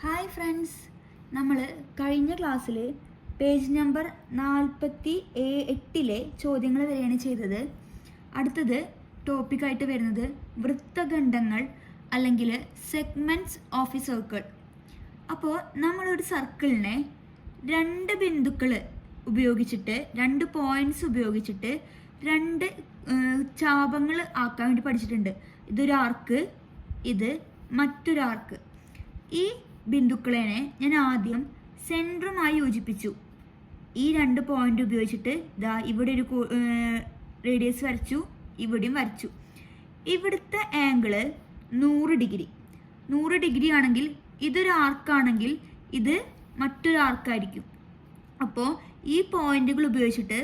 Hi friends, നമ്മൾ കഴിഞ്ഞ ക്ലാസ്സിൽ പേജ് നമ്പർ 48 ചോദ്യങ്ങൾ വരെയാണ് ചെയ്തത്. അടുത്തത് ടോപ്പിക്കായിട്ട് വരുന്നത് വൃത്തഖണ്ഡങ്ങൾ അല്ലെങ്കിൽ സെഗ്മെൻറ്റ്സ് ഓഫ് എ സർക്കിൾ. അപ്പോൾ നമ്മളൊരു സർക്കിളിനെ രണ്ട് ബിന്ദുക്കൾ ഉപയോഗിച്ചിട്ട്, രണ്ട് പോയിന്റ്സ് ഉപയോഗിച്ചിട്ട് രണ്ട് ചാപങ്ങൾ ആക്കാൻ വേണ്ടി പഠിച്ചിട്ടുണ്ട്. ഇതൊരു ആർക്ക്, ഇത് മറ്റൊരു ആർക്ക്. ഈ ബിന്ദുക്കളെ ഞാൻ ആദ്യം സെൻറ്ററുമായി യോജിപ്പിച്ചു. ഈ രണ്ട് പോയിന്റ് ഉപയോഗിച്ചിട്ട് ഇവിടെ ഒരു റേഡിയസ് വരച്ചു, ഇവിടെയും വരച്ചു. ഇവിടുത്തെ ആംഗിള് 100 ഡിഗ്രി ആണെങ്കിൽ ഇതൊരു ആർക്കാണെങ്കിൽ ഇത് മറ്റൊരു ആർക്കായിരിക്കും. അപ്പോൾ ഈ പോയിന്റുകൾ ഉപയോഗിച്ചിട്ട്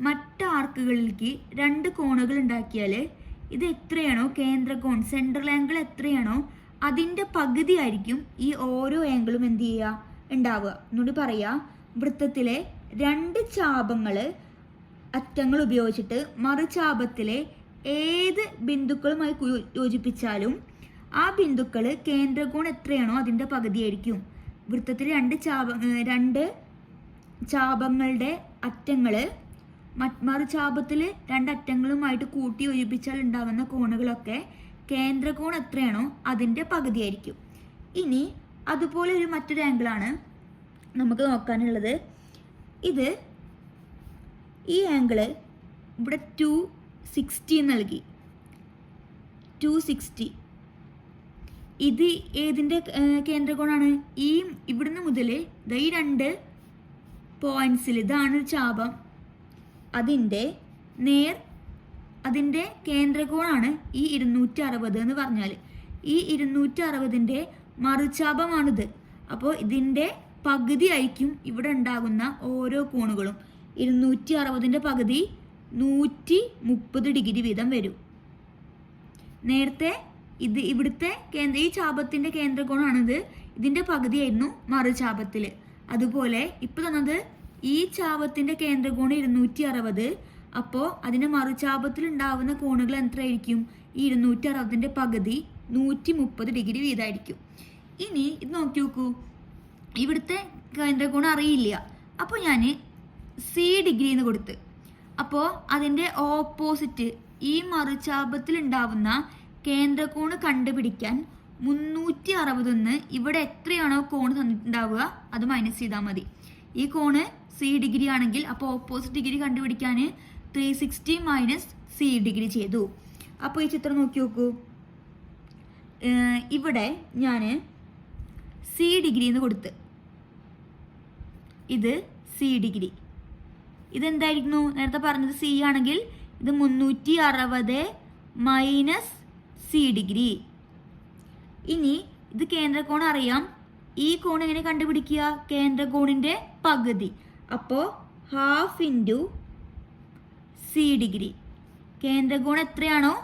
മറ്റ് ആർക്കുകളിലേക്ക് രണ്ട് കോണുകൾ ഉണ്ടാക്കിയാൽ ഇത് എത്രയാണോ കേന്ദ്രകോൺ, സെൻട്രൽ ആംഗിൾ എത്രയാണോ അതിൻ്റെ പകുതി ആയിരിക്കും ഈ ഓരോ ആംഗിളും എന്ത് ചെയ്യുക ഉണ്ടാവുക. എന്നോട് പറയാ, വൃത്തത്തിലെ രണ്ട് ചാപങ്ങൾ അറ്റങ്ങൾ ഉപയോഗിച്ചിട്ട് മറുചാപത്തിലെ ഏത് ബിന്ദുക്കളുമായി യോജിപ്പിച്ചാലും ആ ബിന്ദുക്കൾ കേന്ദ്രകോൺ എത്രയാണോ അതിൻ്റെ പകുതിയായിരിക്കും. വൃത്തത്തിലെ രണ്ട് ചാപങ്ങളുടെ അറ്റങ്ങൾ മറുചാപത്തിൽ രണ്ടറ്റങ്ങളുമായിട്ട് കൂട്ടി യോജിപ്പിച്ചാൽ ഉണ്ടാകുന്ന കോണുകളൊക്കെ കേന്ദ്രകോൺ എത്രയാണോ അതിൻ്റെ പകുതിയായിരിക്കും. ഇനി അതുപോലെ ഒരു മറ്റൊരു ആംഗിളാണ് നമുക്ക് നോക്കാനുള്ളത്. ഈ ആംഗിള് ഇവിടെ 260 നൽകി. 260 ഇത് ഏതിൻ്റെ കേന്ദ്രകോണാണ്? ഇവിടുന്ന് മുതൽ ഈ രണ്ട് പോയിന്റ്സിൽ ഇതാണ് ചാപം, അതിൻ്റെ കേന്ദ്രകോണാണ് ഈ 260 എന്ന് പറഞ്ഞാൽ. ഈ 260ൻ്റെ മറുചാപമാണിത്. അപ്പോൾ ഇതിൻ്റെ പകുതി ആയിരിക്കും ഇവിടെ ഉണ്ടാകുന്ന ഓരോ കോണുകളും. 260ൻ്റെ പകുതി 130 ഡിഗ്രി വീതം വരും. നേരത്തെ ഇവിടുത്തെ ഈ ചാപത്തിൻ്റെ കേന്ദ്രകോണാണിത്, ഇതിൻ്റെ പകുതിയായിരുന്നു മറുചാപത്തിൽ. അതുപോലെ ഇപ്പോൾ തന്നത് ഈ ചാപത്തിൻ്റെ കേന്ദ്രകോണ് 260. അപ്പോൾ അതിൻ്റെ മറുചാപത്തിൽ ഉണ്ടാവുന്ന കോണുകൾ എത്രയായിരിക്കും? ഈ 260ൻ്റെ പകുതി 130 ഡിഗ്രി വീതമായിരിക്കും. ഇനി ഇത് നോക്കി നോക്കൂ, ഇവിടുത്തെ കേന്ദ്രകോണം അറിയില്ല. അപ്പോൾ ഞാൻ C ഡിഗ്രി എന്ന് കൊടുത്ത്, അപ്പോൾ അതിൻ്റെ ഓപ്പോസിറ്റ് ഈ മറുചാപത്തിൽ ഉണ്ടാവുന്ന കേന്ദ്രകോണ് കണ്ടുപിടിക്കാൻ 360 ഇവിടെ എത്രയാണോ കോണ് തന്നിട്ടുണ്ടാവുക അത് മൈനസ് ചെയ്താൽ മതി. ഈ കോണ് C ഡിഗ്രി ആണെങ്കിൽ അപ്പോൾ ഓപ്പോസിറ്റ് ഡിഗ്രി കണ്ടുപിടിക്കാൻ 360 മൈനസ് C ഡിഗ്രി ചെയ്തു. അപ്പോൾ ഈ ചിത്രം നോക്കി നോക്കൂ, ഇവിടെ ഞാൻ C ഡിഗ്രി എന്ന് കൊടുത്ത്, ഇത് C ഡിഗ്രി. ഇതെന്തായിരുന്നു? നേരത്തെ പറഞ്ഞത് C ആണെങ്കിൽ ഇത് 360 മൈനസ് C ഡിഗ്രി. ഇനി ഇത് കേന്ദ്രകോൺ അറിയാം. ഈ കോൺ എങ്ങനെ കണ്ടുപിടിക്കുക? കേന്ദ്രകോണിൻ്റെ പകുതി. അപ്പോൾ 1/2 ഇൻറ്റു C ഡിഗ്രി. കേന്ദ്രകോൺ എത്രയാണോ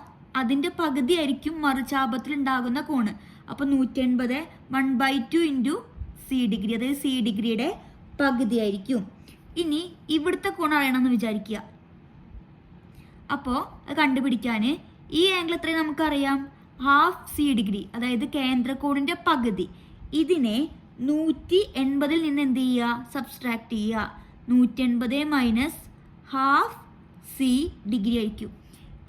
അതിൻ്റെ പകുതി ആയിരിക്കും മറുചാപത്തിൽ ഉണ്ടാകുന്ന കോണ്. അപ്പോൾ 180 1/2 ഇൻറ്റു C ഡിഗ്രി, അതായത് C ഡിഗ്രിയുടെ പകുതി ആയിരിക്കും. ഇനി ഇവിടുത്തെ കോൺ അറിയണമെന്ന് വിചാരിക്കുക. അപ്പോൾ അത് കണ്ടുപിടിക്കാൻ ഈ ആംഗിൾ എത്രയും നമുക്കറിയാം, 1/2 C ഡിഗ്രി, അതായത് കേന്ദ്രകോണിൻ്റെ പകുതി. ഇതിനെ 180 നിന്ന് എന്ത് ചെയ്യുക? സബ്സ്ട്രാക്ട് ചെയ്യുക. 180 മൈനസ് 1/2 C ഡിഗ്രി ആയിരിക്കും.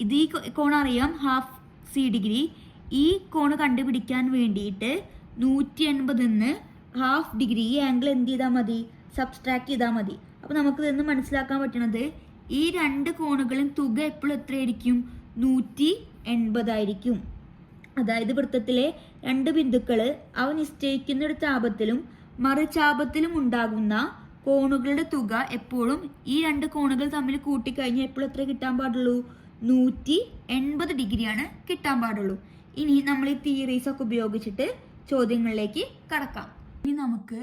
ഇത് ഈ കോൺ അറിയാം, 1/2 C ഡിഗ്രി. ഈ കോണ് കണ്ടുപിടിക്കാൻ വേണ്ടിയിട്ട് 180 നിന്ന് 1/2 ഡിഗ്രി ഈ ആംഗിൾ എന്ത് ചെയ്താൽ മതി? സബ്സ്ട്രാക്ട് ചെയ്താൽ മതി. അപ്പോൾ നമുക്ക് ഇതൊന്ന് മനസ്സിലാക്കാൻ പറ്റണത് ഈ രണ്ട് കോണുകളും തുക എപ്പോഴും എത്രയായിരിക്കും? 180 ആയിരിക്കും. അതായത് വൃത്തത്തിലെ രണ്ട് ബിന്ദുക്കൾ അവ നിശ്ചയിക്കുന്ന ഒരു ചാപത്തിലും മറുചാപത്തിലും ഉണ്ടാകുന്ന കോണുകളുടെ തുക എപ്പോഴും ഈ രണ്ട് കോണുകൾ തമ്മിൽ കൂട്ടിക്കഴിഞ്ഞാൽ എപ്പോഴും എത്ര കിട്ടാൻ പാടുള്ളൂ? 180 ഡിഗ്രിയാണ് കിട്ടാൻ പാടുള്ളൂ. ഇനി നമ്മൾ ഈ തിയറീസ് ഒക്കെ ഉപയോഗിച്ചിട്ട് ചോദ്യങ്ങളിലേക്ക് കടക്കാം. ഇനി നമുക്ക്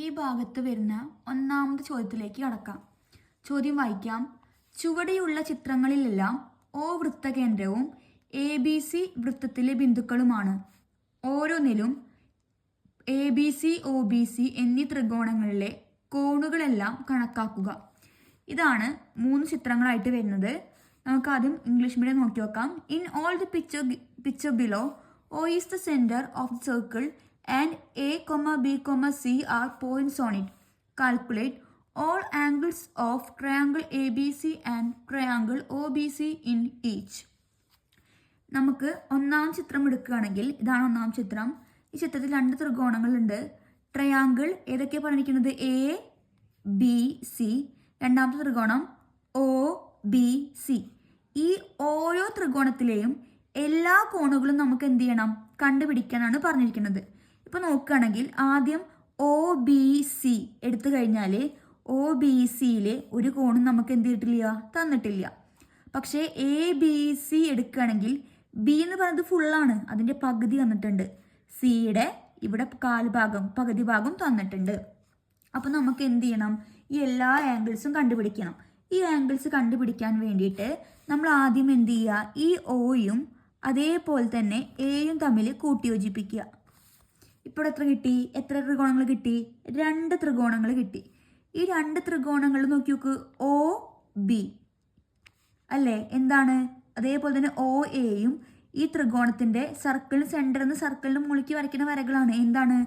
ഈ ഭാഗത്ത് വരുന്ന ഒന്നാമത്തെ ചോദ്യത്തിലേക്ക് കടക്കാം. ചോദ്യം വായിക്കാം. ചുവടെയുള്ള ചിത്രങ്ങളിലെല്ലാം O വൃത്തകേന്ദ്രവും ABC വൃത്തത്തിലെ ബിന്ദുക്കളുമാണ്. ഓരോന്നിലും ABC, OBC എന്നീ ത്രികോണങ്ങളിലെ കോണുകളെല്ലാം കണക്കാക്കുക. ഇതാണ് 3 ചിത്രങ്ങളായിട്ട് വരുന്നത്. നമുക്ക് ആദ്യം ഇംഗ്ലീഷ് മീഡിയം നോക്കി നോക്കാം. In all the picture below, O is the center of the circle and A, B, C are points on it. Calculate all angles of triangle ABC and triangle OBC in each. നമുക്ക് ഒന്നാം ചിത്രം എടുക്കുകയാണെങ്കിൽ ഇതാണ് ഒന്നാം ചിത്രം. ഈ ചിത്രത്തിൽ രണ്ട് ത്രികോണങ്ങളുണ്ട്. ട്രയാങ്കിൾ ഏതൊക്കെയാണ് പറഞ്ഞിരിക്കുന്നത്? A B C. രണ്ടാമത്തെ ത്രികോണം ഒ ബി സി. ഈ ഓരോ ത്രികോണത്തിലെയും എല്ലാ കോണുകളും നമുക്ക് എന്ത് ചെയ്യണം? കണ്ടുപിടിക്കാനാണ് പറഞ്ഞിരിക്കുന്നത്. ഇപ്പം നോക്കുകയാണെങ്കിൽ ആദ്യം ഒ ബി സി എടുത്തു കഴിഞ്ഞാൽ ഒ ബി സിയിലെ ഒരു കോണും നമുക്ക് എന്ത് ചെയ്തിട്ടില്ല? തന്നിട്ടില്ല. പക്ഷേ എ ബി സി എടുക്കുകയാണെങ്കിൽ ബി എന്ന് പറയുന്നത് ഫുള്ളാണ്, അതിൻ്റെ പകുതി തന്നിട്ടുണ്ട്. സിയുടെ ഇവിടെ പകുതി ഭാഗം തന്നിട്ടുണ്ട്. അപ്പം നമുക്ക് എന്ത് ചെയ്യണം? ഈ എല്ലാ ആംഗിൾസും കണ്ടുപിടിക്കണം. ഈ ആംഗിൾസ് കണ്ടുപിടിക്കാൻ വേണ്ടിയിട്ട് നമ്മൾ ആദ്യം എന്ത് ചെയ്യുക? ഈ ഒയും അതേപോലെ തന്നെ എയും തമ്മിൽ കൂട്ടിയോജിപ്പിക്കുക. ഇപ്പോൾ എത്ര കിട്ടി? എത്ര ത്രികോണങ്ങൾ കിട്ടി? 2 ത്രികോണങ്ങൾ കിട്ടി. ഈ 2 ത്രികോണങ്ങൾ നോക്കി നോക്ക്. ഒ ബി അല്ലേ? എന്താണ്? അതേപോലെ തന്നെ ഒ എയും ഈ ത്രികോണത്തിൻ്റെ സർക്കിളിന് സെൻറ്ററിൽ സർക്കിളിന് മുകളിലേക്ക് വരയ്ക്കുന്ന വരകളാണ്. എന്താണ്?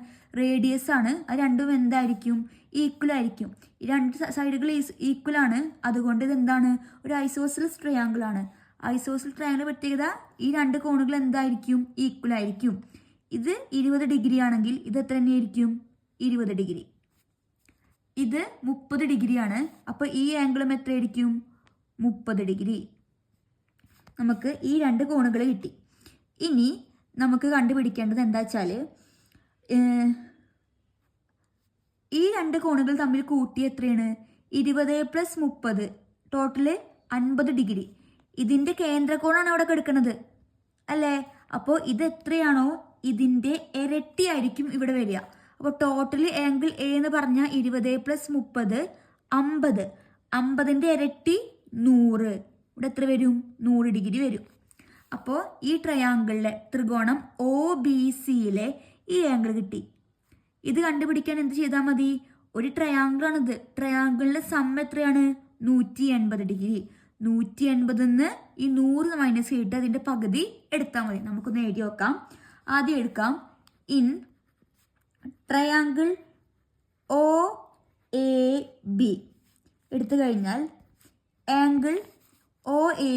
റേഡിയസ് ആണ്. അത് രണ്ടും എന്തായിരിക്കും? ഈക്വൽ ആയിരിക്കും. ഈ 2 സൈഡുകൾ ഈക്വൽ ആണ്. അതുകൊണ്ട് ഇത് എന്താണ്? ഒരു ഐസോസെലസ് ട്രയാങ്കിൾ ആണ്. ഐസോസെലസ് ട്രയാങ്കിൾ പ്രത്യേകത ഈ 2 കോണുകൾ എന്തായിരിക്കും? ഈക്വൽ ആയിരിക്കും. ഇത് 20 ഡിഗ്രി ആണെങ്കിൽ ഇത് എത്ര തന്നെയായിരിക്കും? 20 ഡിഗ്രി. ഇത് 30 ഡിഗ്രിയാണ്. അപ്പോൾ ഈ ആംഗിളും എത്രയായിരിക്കും? 30 ഡിഗ്രി. നമുക്ക് ഈ 2 കോണുകൾ കിട്ടി. ഇനി നമുക്ക് കണ്ടുപിടിക്കേണ്ടത് എന്താ വെച്ചാൽ ഈ 2 കോണുകൾ തമ്മിൽ കൂട്ടി എത്രയാണ്? 20 + 30 ടോട്ടല് 50 ഡിഗ്രി. ഇതിൻ്റെ കേന്ദ്രകോണാണ് അവിടെ കിടക്കുന്നത് അല്ലേ? അപ്പോൾ ഇത് എത്രയാണോ ഇതിൻ്റെ ഇരട്ടിയായിരിക്കും ഇവിടെ വരിക. അപ്പോൾ ടോട്ടൽ ആംഗിൾ എ എന്ന് പറഞ്ഞാൽ 20 + 30 50. 50ൻ്റെ ഇരട്ടി 100. ഇവിടെ എത്ര വരും? 100 ഡിഗ്രി വരും. അപ്പോൾ ഈ ട്രയാങ്കിളിലെ ത്രികോണം ഒ ബി സിയിലെ ഈ ആംഗിൾ കിട്ടി. ഇത് കണ്ടുപിടിക്കാൻ എന്ത് ചെയ്താൽ മതി? ഒരു ട്രയാങ്കിളാണിത്. ട്രയാങ്കിളിൻ്റെ സം എത്രയാണ്? 180 ഡിഗ്രി. 180 ഈ 100 മൈനസ് ചെയ്തിട്ട് അതിൻ്റെ പകുതി എടുത്താൽ മതി. നമുക്കൊന്ന് എഴുതി വെക്കാം. ആദ്യം എടുക്കാം. In triangle O A B എടുത്തു കഴിഞ്ഞാൽ ആംഗിൾ ഒ എ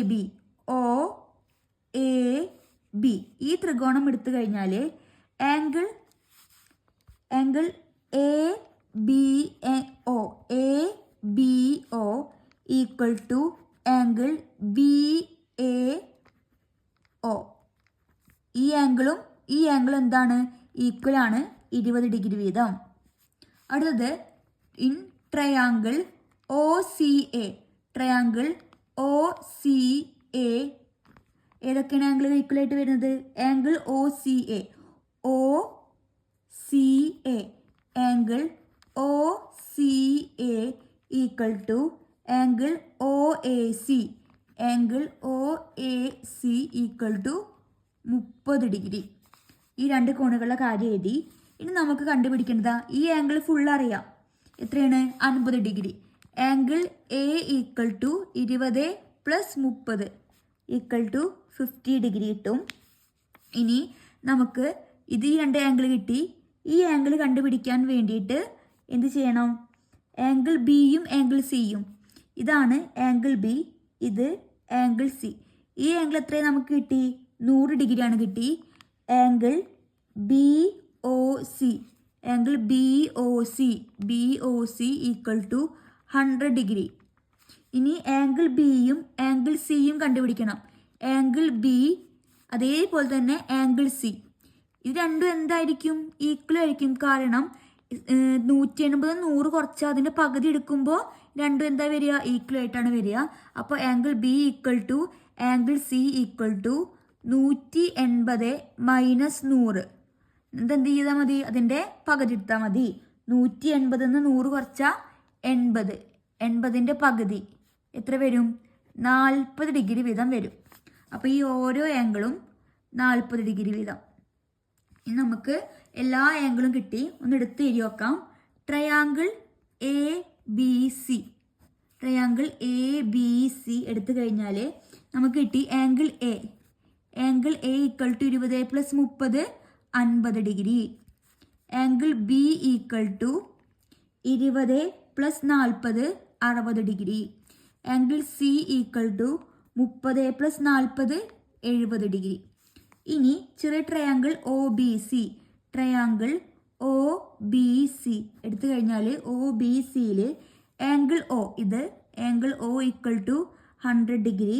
ബി ഈ ത്രികോണം എടുത്തു കഴിഞ്ഞാൽ angle A B O equal to angle B A O. ഈ ആംഗിളും എന്താണ്? ഈക്വൽ ആണ്, 20 ഡിഗ്രി വീതം. അടുത്തത് in triangle O C A. Triangle O C A ഏതൊക്കെയാണ് ആംഗിൾ ഈക്വൽ ആയിട്ട് വരുന്നത്? Angle O C A angle O C A equal to angle O A C equal to 30 degree. ഈ 2 കോണുകളുടെ കാര്യം എഴുതി. ഇനി നമുക്ക് കണ്ടുപിടിക്കേണ്ടതാ ഈ ആംഗിൾ ഫുൾ അറിയാം. എത്രയാണ്? 50 degree. Angle A equal to 20 + 30 equal to 50 degree കിട്ടും. ഇനി നമുക്ക് ഇത് ഈ 2 ആംഗിൾ കിട്ടി. ഈ ആംഗിൾ കണ്ടുപിടിക്കാൻ വേണ്ടിയിട്ട് എന്ത് ചെയ്യണം? ആംഗിൾ ബിയും ആംഗിൾ സിയും. ഇതാണ് ആംഗിൾ ബി, ഇത് ആംഗിൾ സി. ഈ ആംഗിൾ എത്രയാണ് നമുക്ക് കിട്ടി? 100 ഡിഗ്രിയാണ് കിട്ടി. Angle B O C equal to 100 degree. ഇനി ആംഗിൾ ബിയും ആംഗിൾ സിയും കണ്ടുപിടിക്കണം. ആംഗിൾ ബി അതേപോലെ തന്നെ ആംഗിൾ സി. ഇത് രണ്ടും എന്തായിരിക്കും? ഈക്വൽ ആയിരിക്കും. കാരണം 180 100 കുറച്ചാൽ അതിൻ്റെ പകുതി എടുക്കുമ്പോൾ രണ്ടും എന്താ വരിക? ഈക്വൽ ആയിട്ടാണ് വരിക. അപ്പോൾ angle B equal to angle C equal to 180 - 100. ഇതെന്ത് ചെയ്താൽ മതി? അതിൻ്റെ പകുതി എടുത്താൽ മതി. 180 100 കുറച്ചാൽ 80. 80ൻ്റെ പകുതി എത്ര വരും? 40 ഡിഗ്രി വീതം വരും. അപ്പോൾ ഈ ഓരോ ആംഗിളും 40 ഡിഗ്രി വീതം. ഇനി നമുക്ക് എല്ലാ ആംഗിളും കിട്ടി. ഒന്ന് എടുത്ത് എഴുതി വെക്കാം. ട്രയാങ്കിൾ എ ബി സി എടുത്തു കഴിഞ്ഞാൽ നമുക്ക് കിട്ടി angle A equal to 20 + 30 50 degree. Angle B equal to 20 + 40 60 degree. Angle C equal to 30 + 40 70 degree. ഇനി ചെറിയ triangle O B C, triangle O B C എടുത്തു കഴിഞ്ഞാൽ ഒ ബി സിയിൽ ആംഗിൾ ഒ, ഇത് angle O equal to 100 degree.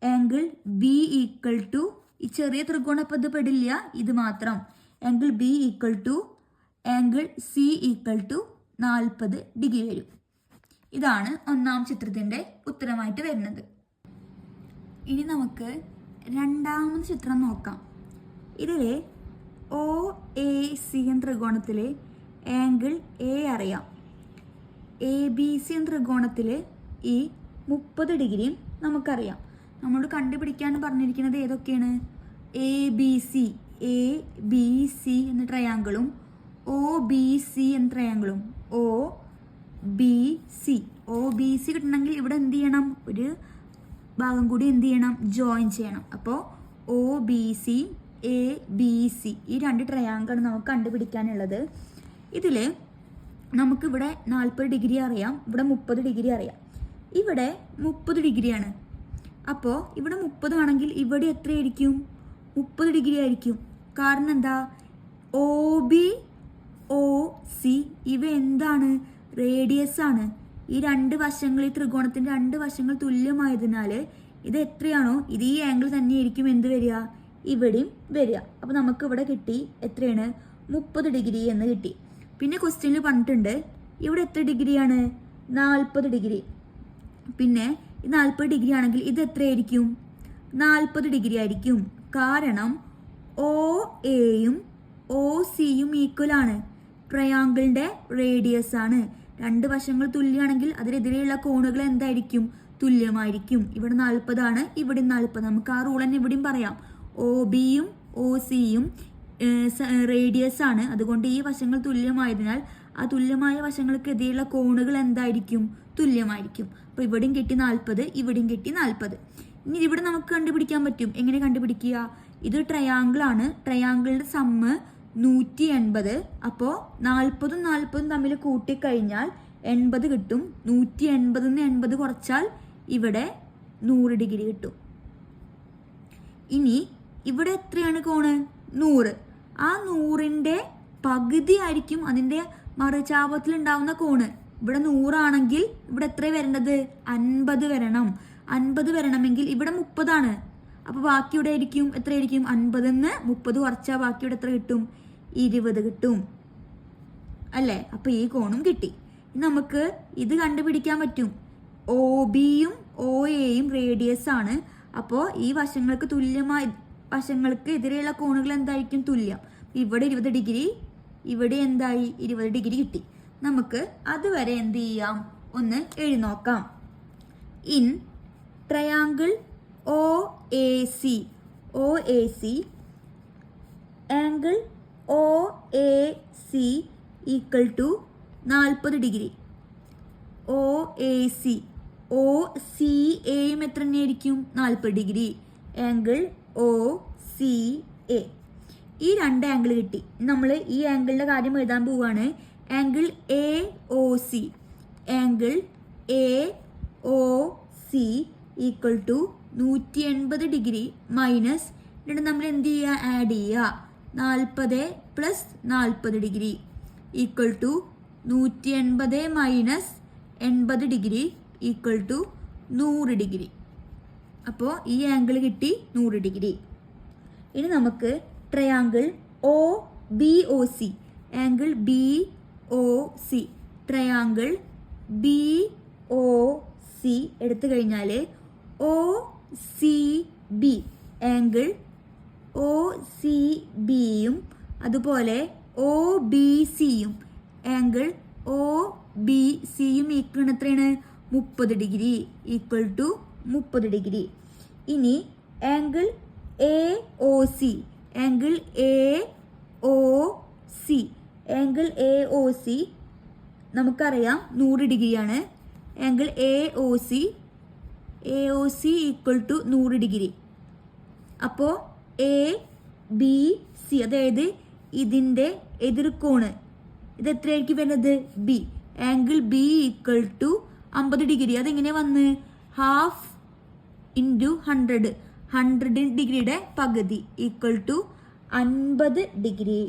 Angle B equal to, ഈ ചെറിയ ത്രികോണം അപ്പം ഇത് പെടില്ല, ഇത് മാത്രം. Angle B equal to angle C equal to 40 degree വരും. ഇതാണ് ഒന്നാം ചിത്രത്തിൻ്റെ ഉത്തരമായിട്ട് വരുന്നത്. ഇനി നമുക്ക് രണ്ടാമത് ചിത്രം നോക്കാം. ഇതിൽ ഒ എ സി എന്ന ത്രികോണത്തിൽ ആംഗിൾ എ അറിയാം. എ ബി സി എന്ന ത്രികോണത്തിൽ ഈ 30 ഡിഗ്രിയും നമുക്കറിയാം. നമ്മളോട് കണ്ടുപിടിക്കാൻ പറഞ്ഞിരിക്കുന്നത് ഏതൊക്കെയാണ്? എ ബി സി എന്ന ട്രയാങ്കിളും ഒ ബി സി എന്ന ട്രയാങ്കിളും. ഒ ബി സി കിട്ടണമെങ്കിൽ ഇവിടെ എന്ത് ചെയ്യണം? ഒരു ഭാഗം കൂടി എന്ത് ചെയ്യണം? ജോയിൻ ചെയ്യണം. അപ്പോൾ O B C A B C ഈ 2 ട്രയാങ്കിളാണ് നമുക്ക് കണ്ടുപിടിക്കാനുള്ളത്. ഇതിൽ നമുക്കിവിടെ 40 ഡിഗ്രി അറിയാം, ഇവിടെ 30 ഡിഗ്രി അറിയാം. ഇവിടെ 30 ഡിഗ്രിയാണ്. അപ്പോൾ ഇവിടെ 30 ആണെങ്കിൽ ഇവിടെ എത്രയായിരിക്കും? 30 ഡിഗ്രി ആയിരിക്കും. കാരണം എന്താ? ഒ ബി ഒ സി ഇവ എന്താണ്? റേഡിയസ് ആണ്. ഈ 2 വശങ്ങൾ, ഈ ത്രികോണത്തിൻ്റെ 2 വശങ്ങൾ തുല്യമായതിനാൽ ഇത് എത്രയാണോ ഇത് ഈ ആംഗിൾ തന്നെയായിരിക്കും എന്ത് വരിക? ഇവിടെയും വരിക. അപ്പോൾ നമുക്ക് ഇവിടെ കിട്ടി എത്രയാണ്? 30 ഡിഗ്രി എന്ന് കിട്ടി. പിന്നെ ക്വസ്റ്റ്യനിൽ പറഞ്ഞിട്ടുണ്ട് ഇവിടെ എത്ര ഡിഗ്രിയാണ്? 40 ഡിഗ്രി. പിന്നെ 40 ഡിഗ്രി ആണെങ്കിൽ ഇത് എത്രയായിരിക്കും? 40 ഡിഗ്രി ആയിരിക്കും. കാരണം ഒ എയും ഒ സിയും ഈക്വൽ ആണ്. ട്രയാങ്കിളിൻ്റെ റേഡിയസ് ആണ്. 2 വശങ്ങൾ തുല്യമാണെങ്കിൽ അതിനെതിരെയുള്ള കോണുകൾ എന്തായിരിക്കും? തുല്യമായിരിക്കും. ഇവിടെ 40 ആണ്, ഇവിടെ 40. നമുക്ക് ആ റൂൾ തന്നെ ഇവിടെയും പറയാം. ഒ ബിയും ഒ സിയും റേഡിയസ് ആണ്. അതുകൊണ്ട് ഈ വശങ്ങൾ തുല്യമായതിനാൽ ആ തുല്യമായ വശങ്ങൾക്കെതിരെയുള്ള കോണുകൾ എന്തായിരിക്കും? തുല്യമായിരിക്കും. അപ്പോൾ ഇവിടെയും കിട്ടി 40, ഇവിടെയും കിട്ടി 40. ഇനി ഇവിടെ നമുക്ക് കണ്ടുപിടിക്കാൻ പറ്റും. എങ്ങനെ കണ്ടുപിടിക്കുക? ഇത് ട്രയാങ്കിൾ ആണ്. ട്രയാങ്കിളിൻ്റെ സമ്മ് 180. അപ്പോൾ 40ഉം 40ഉം തമ്മിൽ കൂട്ടിക്കഴിഞ്ഞാൽ 80 കിട്ടും. 180 നിന്ന് 80 കുറച്ചാൽ ഇവിടെ 100 ഡിഗ്രി കിട്ടും. ഇനി ഇവിടെ എത്രയാണ് കോണ്? 100. ആ 100ൻ്റെ പകുതി ആയിരിക്കും അതിൻ്റെ മറുചാപത്തിൽ ഉണ്ടാവുന്ന കോണ്. ഇവിടെ 100 ആണെങ്കിൽ ഇവിടെ എത്ര വരേണ്ടത്? 50 വരണം. 50 വരണമെങ്കിൽ ഇവിടെ 30 ആണ്. അപ്പോൾ ബാക്കി ഇവിടെ ആയിരിക്കും എത്രയായിരിക്കും? 50 നിന്ന് 30 കുറച്ചാൽ ബാക്കി ഇവിടെ എത്ര കിട്ടും? 20 കിട്ടും അല്ലേ? അപ്പോൾ ഈ കോണും കിട്ടി. നമുക്ക് ഇത് കണ്ടുപിടിക്കാൻ പറ്റും. ഒ ബിയും ഒ എയും റേഡിയസ് ആണ്. അപ്പോൾ ഈ വശങ്ങൾക്ക് എതിരെയുള്ള കോണുകൾ എന്തായിരിക്കും? തുല്യം. ഇവിടെ 20 ഡിഗ്രി, ഇവിടെ എന്തായി? 20 ഡിഗ്രി കിട്ടി. നമുക്ക് അതുവരെ എന്ത് ചെയ്യാം? ഒന്ന് എഴുതി നോക്കാം. In triangle O A C angle O A C equal to 40 degree. O A C O C എയും എത്ര തന്നെയായിരിക്കും? 40 degree. Angle O C A ഈ 2 ആംഗിൾ കിട്ടി. നമ്മൾ ഈ ആംഗിളിൻ്റെ കാര്യം എഴുതാൻ പോവുകയാണ്. Angle A O C equal to 180 degree minus എന്നിട്ട് നമ്മൾ എന്ത് ചെയ്യുക? ആഡ് ചെയ്യുക. 40 + 40 degree equal to 180 minus 80 degree equal to 100 degree. അപ്പോൾ ഈ ആംഗിൾ കിട്ടി 100 ഡിഗ്രി. ഇനി നമുക്ക് triangle O B O C angle B O C triangle B O C എടുത്തു കഴിഞ്ഞാൽ O C B angle O C ബിയും അതുപോലെ ഒ ബി സിയും ആംഗിൾ ഒ ബി സിയും ഈക്വൽ എത്രയാണ്? 30 ഡിഗ്രി ഈക്വൽ ടു 30 ഡിഗ്രി. ഇനി ആംഗിൾ എ ഒ സി നമുക്കറിയാം 100 ഡിഗ്രിയാണ്. Angle A O C equal to 100 degree. അപ്പോൾ എ ബി സി അതായത് ഇതിൻ്റെ എതിർക്കോണ് ഇത് എത്രയായിരിക്കും വരുന്നത്? B. Angle B equal to 50 degree. അതെങ്ങനെ വന്ന്? Half into 100. 100 ഡിഗ്രിയുടെ പകുതി ഈക്വൽ ടു 50 ഡിഗ്രി.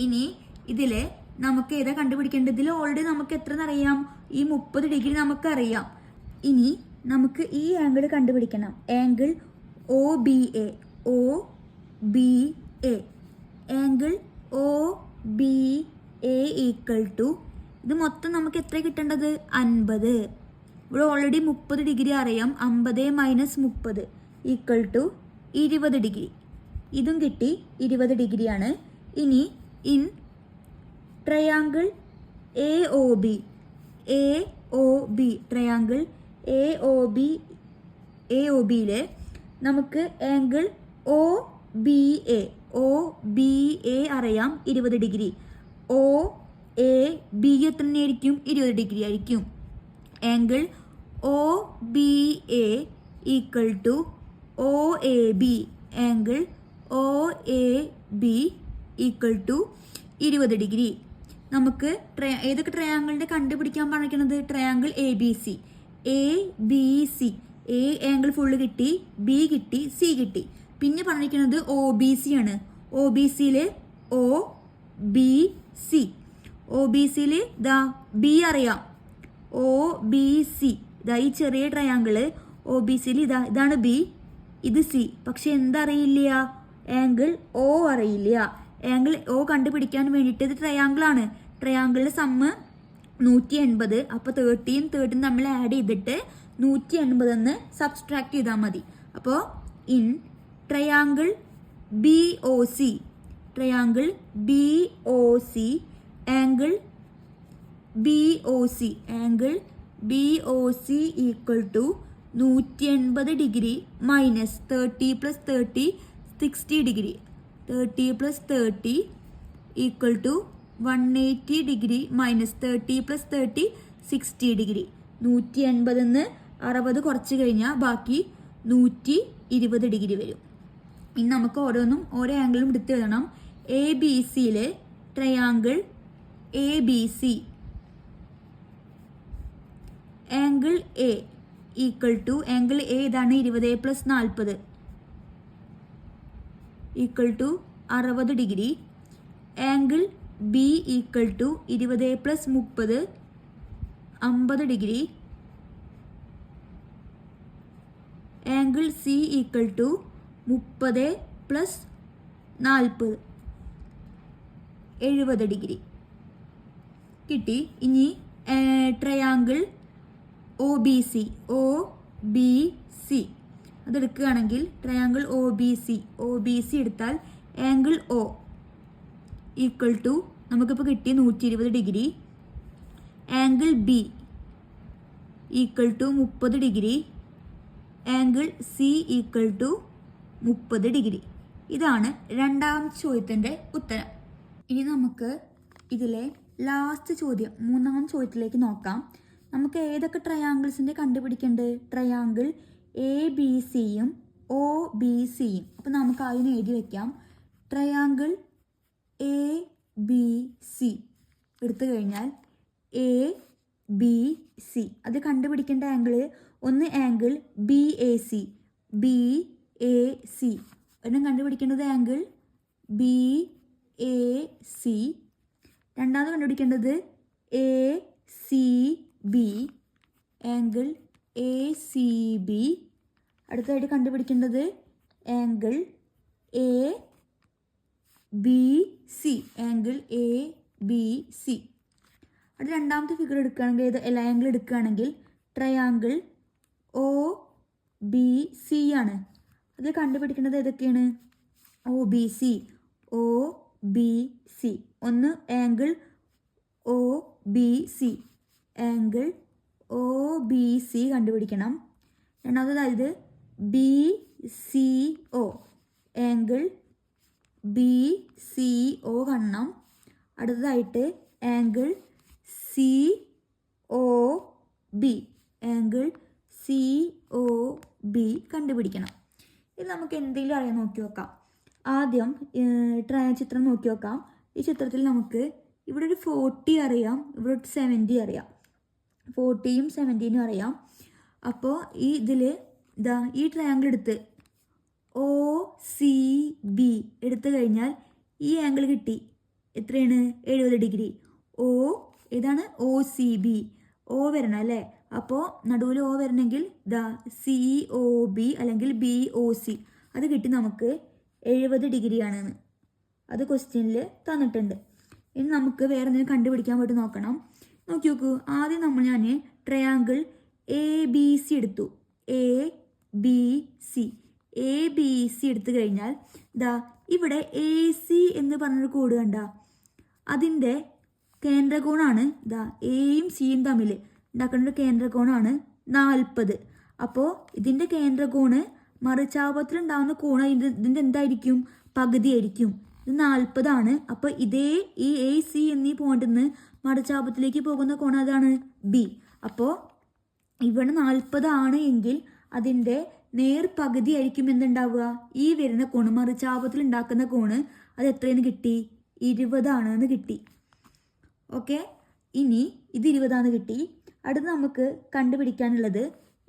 ഇനി ഇതില് നമുക്ക് ഏതാ കണ്ടുപിടിക്കേണ്ടത്? ഇതിൽ ഓൾറെഡി നമുക്ക് എത്ര അറിയാം? ഈ 30 ഡിഗ്രി നമുക്കറിയാം. ഇനി നമുക്ക് ഈ ആംഗിൾ കണ്ടുപിടിക്കണം. Angle O B A. O B A. Angle O B A equal to ഇത് മൊത്തം നമുക്ക് എത്ര കിട്ടേണ്ടത്? 50. ഇവിടെ ഓൾറെഡി 30 ഡിഗ്രി അറിയാം. 50 മൈനസ് 30 ഈക്വൽ ടു 20 ഡിഗ്രി. ഇതും കിട്ടി, 20 ഡിഗ്രിയാണ്. ഇനി in triangle A O B. A O B triangle A O B. A O ബിയിലെ നമുക്ക് angle O B A. O B A അറിയാം 20 ഡിഗ്രി. ഒ എ ബി എത്ര തന്നെയായിരിക്കും? 20 ഡിഗ്രി ആയിരിക്കും. Angle O B A equal to O A B. Angle O A B equal to 20 degree. നമുക്ക് ഏതൊക്കെ ട്രയാങ്കിളിൻ്റെ കണ്ടുപിടിക്കാൻ പറഞ്ഞിരിക്കുന്നത്? Triangle A B C. A B C. A angle full കിട്ടി, B കിട്ടി, സി കിട്ടി. പിന്നെ പറഞ്ഞിരിക്കുന്നത് ഒ ബി സി ആണ്. ഒ ബി സിയിൽ O B C. O B സിയിൽ ഇതാ ബി അറിയാം. ഒ ബി സി ഇതാ ഈ ചെറിയ ട്രയാങ്കിള് ഒ ബി സിയിൽ ഇതാണ് ബി, ഇത് സി. പക്ഷെ എന്തറിയില്ല? ആംഗിൾ ഒ അറിയില്ല. ആംഗിൾ ഒ കണ്ടുപിടിക്കാൻ വേണ്ടിയിട്ട് ഇത് ട്രയാങ്കിളാണ്. ട്രയാങ്കിളിൻ്റെ സമ്മ് 180. അപ്പോൾ 30 30 നമ്മൾ ആഡ് ചെയ്തിട്ട് 180 എന്ന് സബ്സ്ട്രാക്ട് ചെയ്താൽ മതി. അപ്പോൾ in triangle B O C. Triangle B O C. Angle B O C. Angle B O C equal to 180 degree minus 30 plus 30 60 degree. 30 plus 30 equal to 180 degree minus 30 plus 30 60 degree. 180 60 കുറച്ച് കഴിഞ്ഞാൽ ബാക്കി 120 degree വരും. ഇനി നമുക്ക് ഓരോന്നും ഓരോ ആംഗിളും എടുത്ത് എഴുതണം. എ ബി സിയിലെ triangle A B C. Angle A equal to angle A ഇതാണ് 20 plus 40 equal to 60 degree. Angle B equal to 20 plus 30 50 degree. Angle C equal to 30 plus 40 70 degree കിട്ടി. ഇനി triangle O B C. O B C അതെടുക്കുകയാണെങ്കിൽ triangle O B C. O B C എടുത്താൽ angle O equal to നമുക്കിപ്പോൾ കിട്ടി 120 degree. Angle B equal to 30 degree. Angle C equal to 30 degree. ഇതാണ് രണ്ടാമത്തെ ചോദ്യത്തിൻ്റെ ഉത്തരം. ഇനി നമുക്ക് ഇതിലെ ലാസ്റ്റ് ചോദ്യം, മൂന്നാമത്തെ ചോദ്യത്തിലേക്ക് നോക്കാം. നമുക്ക് ഏതൊക്കെ ട്രയാങ്കിൾസിൻ്റെ കണ്ടുപിടിക്കേണ്ടത്? ട്രയാങ്കിൾ എ ബി സിയും ഒ ബി സിയും. അപ്പോൾ നമുക്ക് അതിന് എഴുതി വയ്ക്കാം. ട്രയാങ്കിൾ എ ബി സി എടുത്തു കഴിഞ്ഞാൽ എ ബി സി അത് കണ്ടുപിടിക്കേണ്ട ആംഗിൾ ഒന്ന് angle B A C. B A C ഒരെണ്ണം കണ്ടുപിടിക്കേണ്ടത് ആംഗിൾ ബി എ സി. രണ്ടാമത് കണ്ടുപിടിക്കേണ്ടത് A C B. Angle A C B. അടുത്തതായിട്ട് കണ്ടുപിടിക്കേണ്ടത് angle A B C. Angle A B C. അത് രണ്ടാമത്തെ ഫിഗർ എടുക്കുകയാണെങ്കിൽ ഏത് എല്ലാ ആംഗിൾ എടുക്കുകയാണെങ്കിൽ ട്രയാങ്കിൾ ഒ ബി സി ആണ്. അത് കണ്ടുപിടിക്കേണ്ടത് ഏതൊക്കെയാണ്? O B C. O B C. ഒന്ന് angle O B C. Angle O B C കണ്ടുപിടിക്കണം. രണ്ടാമതായത് B C O. Angle B C O കാണണം. അടുത്തതായിട്ട് angle C O B. Angle C O B കണ്ടുപിടിക്കണം. ഇത് നമുക്ക് എന്തെങ്കിലും അറിയാൻ നോക്കി നോക്കാം. ആദ്യം ചിത്രം നോക്കി നോക്കാം. ഈ ചിത്രത്തിൽ നമുക്ക് ഇവിടെ ഒരു 40 അറിയാം, ഇവിടെ ഒരു 70 അറിയാം. 40യും 70നും അറിയാം. അപ്പോൾ ഈ ഇതിൽ ഇതാ ഈ ട്രയാങ്കിൾ എടുത്ത് OCB എടുത്തു കഴിഞ്ഞാൽ ഈ ആംഗിൾ കിട്ടി. എത്രയാണ്? 70 ഡിഗ്രി. ഏതാണ്? OCB. വരണം അല്ലേ? അപ്പോൾ നടുവിൽ വരണമെങ്കിൽ ഇതാ COB അല്ലെങ്കിൽ BOC അത് കിട്ടി നമുക്ക് 70 ഡിഗ്രിയാണെന്ന്. അത് ക്വസ്റ്റ്യനിൽ തന്നിട്ടുണ്ട്. ഇനി നമുക്ക് വേറെ എന്തെങ്കിലും കണ്ടുപിടിക്കാൻ വേണ്ടി നോക്കണം. നോക്കി നോക്കൂ. ആദ്യം ഞാൻ ട്രയാങ്കിൾ ABC എടുത്തു. ABC എടുത്തു കഴിഞ്ഞാൽ ഇതാ ഇവിടെ AC എന്ന് പറഞ്ഞൊരു കോഡ് കണ്ട, അതിൻ്റെ കേന്ദ്രകോണാണ് ഇതാ എയും സിയും തമ്മിൽ ഉണ്ടാക്കുന്ന ഒരു കേന്ദ്രകോണാണ് 40. അപ്പോൾ ഇതിൻ്റെ കേന്ദ്രകോണ് മറിച്ചാപത്തിലുണ്ടാകുന്ന കോണ് ഇതിൻ്റെ എന്തായിരിക്കും? പകുതിയായിരിക്കും. ഇത് 40 ആണ്. അപ്പോൾ ഈ AC എന്നീ പോയിന്റിൽ നിന്ന് മറിച്ചാപത്തിലേക്ക് പോകുന്ന കോൺ അതാണ് B. അപ്പോൾ ഇവിടെ 40 ആണ് എങ്കിൽ അതിൻ്റെ നേർപകുതി ആയിരിക്കും എന്തുണ്ടാവുക? ഈ വരുന്ന കോണ്, മറിച്ചാപത്തിൽ ഉണ്ടാക്കുന്ന കോണ് അത് എത്രയെന്ന് കിട്ടി? 20 ആണെന്ന് കിട്ടി. ഓക്കെ, ഇനി ഇത് 20 ആണെന്ന് കിട്ടി. അടുത്ത് നമുക്ക് കണ്ടുപിടിക്കാനുള്ളത്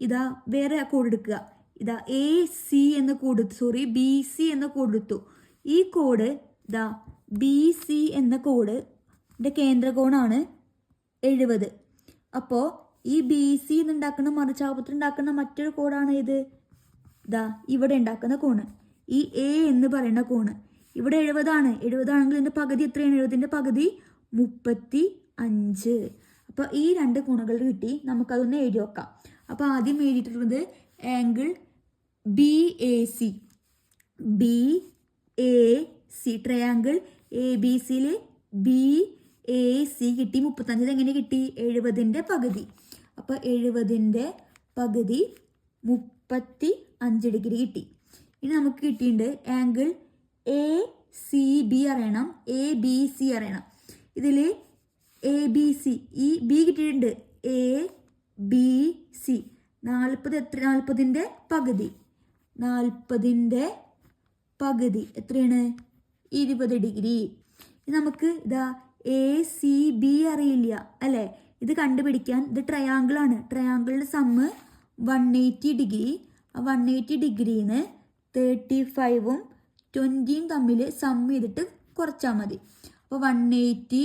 ഇതാ വേറെ കോഡ് എടുക്കുക. ഇതാ BC എന്ന കോഡ് എടുത്തു. ഈ കോഡ് ഇതാ BC എന്ന കോഡിൻ്റെ കേന്ദ്രകോണാണ് 70. അപ്പോൾ ഈ BC എന്നുണ്ടാക്കുന്ന മറിച്ചാപത്തിൽ ഉണ്ടാക്കുന്ന മറ്റൊരു കോഡാണ് ഇത് ഇതാ ഇവിടെ ഉണ്ടാക്കുന്ന കോണ്, ഈ A എന്ന് പറയുന്ന കോണ്. ഇവിടെ 70 ആണ്. 70 ആണെങ്കിൽ ഇതിൻ്റെ പകുതി എത്രയാണ്? 70ൻ്റെ പകുതി 35. അപ്പോൾ ഈ രണ്ട് കോണുകൾ കിട്ടി. നമുക്കതൊന്ന് എഴുതി വെക്കാം. അപ്പോൾ ആദ്യം എഴുതിയിട്ടുള്ളത് ആംഗിൾ BAC. ട്രയാങ്കിൾ ABCയിൽ BAC കിട്ടി 35. എങ്ങനെ കിട്ടി? 70ൻ്റെ പകുതി. അപ്പോൾ 70ൻ്റെ പകുതി 35 ഡിഗ്രി കിട്ടി. ഇനി നമുക്ക് കിട്ടിയിട്ടുണ്ട് ആംഗിൾ ACB അറിയണം, ABC അറിയണം. ഇതിൽ ABC ഈ B കിട്ടിയിട്ടുണ്ട്. ABC 40 എത്ര? 40ൻ്റെ പകുതി. 40ൻ്റെ പകുതി എത്രയാണ്? 20 ഡിഗ്രി. നമുക്ക് ഇതാ ACB അറിയില്ല അല്ലേ? ഇത് കണ്ടുപിടിക്കാൻ ഇത് ട്രയാങ്കിളാണ്. ട്രയാങ്കിളിൻ്റെ സമ്മ് 180 ഡിഗ്രി. 180 ഡിഗ്രിന്ന് 35ഉം 20യും തമ്മിൽ സം ചെയ്തിട്ട് കുറച്ചാൽ മതി. അപ്പോൾ 180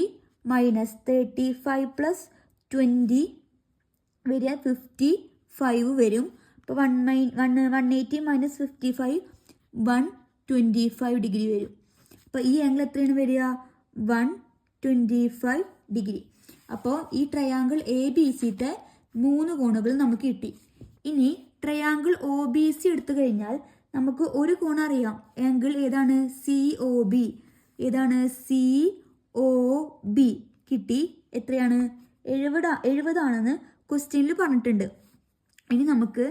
മൈനസ് 35 പ്ലസ് 20 വരിക 55 വരും. അപ്പോൾ 180 മൈനസ് 55 125 ഡിഗ്രി വരും. അപ്പോൾ ഈ ആംഗിൾ എത്രയാണ് വരിക? 125 ഡിഗ്രി. അപ്പോൾ ഈ ട്രയാങ്കിൾ ABCത്തെ 3 കോണുകൾ നമുക്ക് കിട്ടി. ഇനി ട്രയാങ്കിൾ OBC എടുത്തു കഴിഞ്ഞാൽ നമുക്ക് ഒരു കോൺ അറിയാം. ആംഗിൾ ഏതാണ്? COB. ഏതാണ്? COB കിട്ടി. എത്രയാണ്? 70 ആണെന്ന് ക്വസ്റ്റ്യനിൽ പറഞ്ഞിട്ടുണ്ട്. ഇനി നമുക്ക്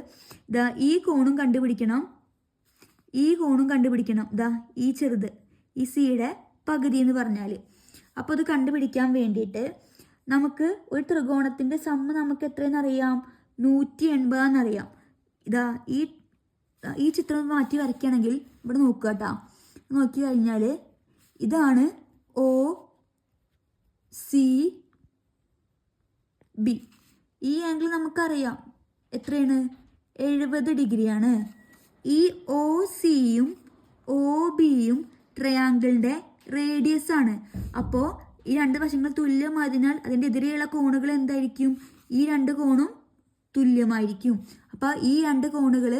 ഇതാ ഈ കോണും കണ്ടുപിടിക്കണം. ഇതാ ഈ ചെറുത്, ഈ സിയുടെ പകുതി എന്ന് പറഞ്ഞാൽ. അപ്പോൾ അത് കണ്ടുപിടിക്കാൻ വേണ്ടിയിട്ട് നമുക്ക് ഒരു ത്രികോണത്തിൻ്റെ സമ്മ് നമുക്ക് എത്രയെന്ന് അറിയാം? 180 എന്നറിയാം. ഇതാ ഈ ചിത്രം മാറ്റി വരയ്ക്കുകയാണെങ്കിൽ ഇവിടെ നോക്കുക കേട്ടോ. നോക്കി കഴിഞ്ഞാൽ ഇതാണ് OCB. ഈ ആംഗിൾ നമുക്കറിയാം എത്രയാണ്? 70 ഡിഗ്രിയാണ്. ഈ OCയും OBയും ട്രയാങ്കിളിൻ്റെ റേഡിയസ് ആണ്. അപ്പോൾ ഈ രണ്ട് വശങ്ങൾ തുല്യമായതിനാൽ അതിൻ്റെ എതിരെയുള്ള കോണുകൾ എന്തായിരിക്കും? ഈ രണ്ട് കോണും തുല്യമായിരിക്കും. അപ്പോൾ ഈ രണ്ട് കോണുകൾ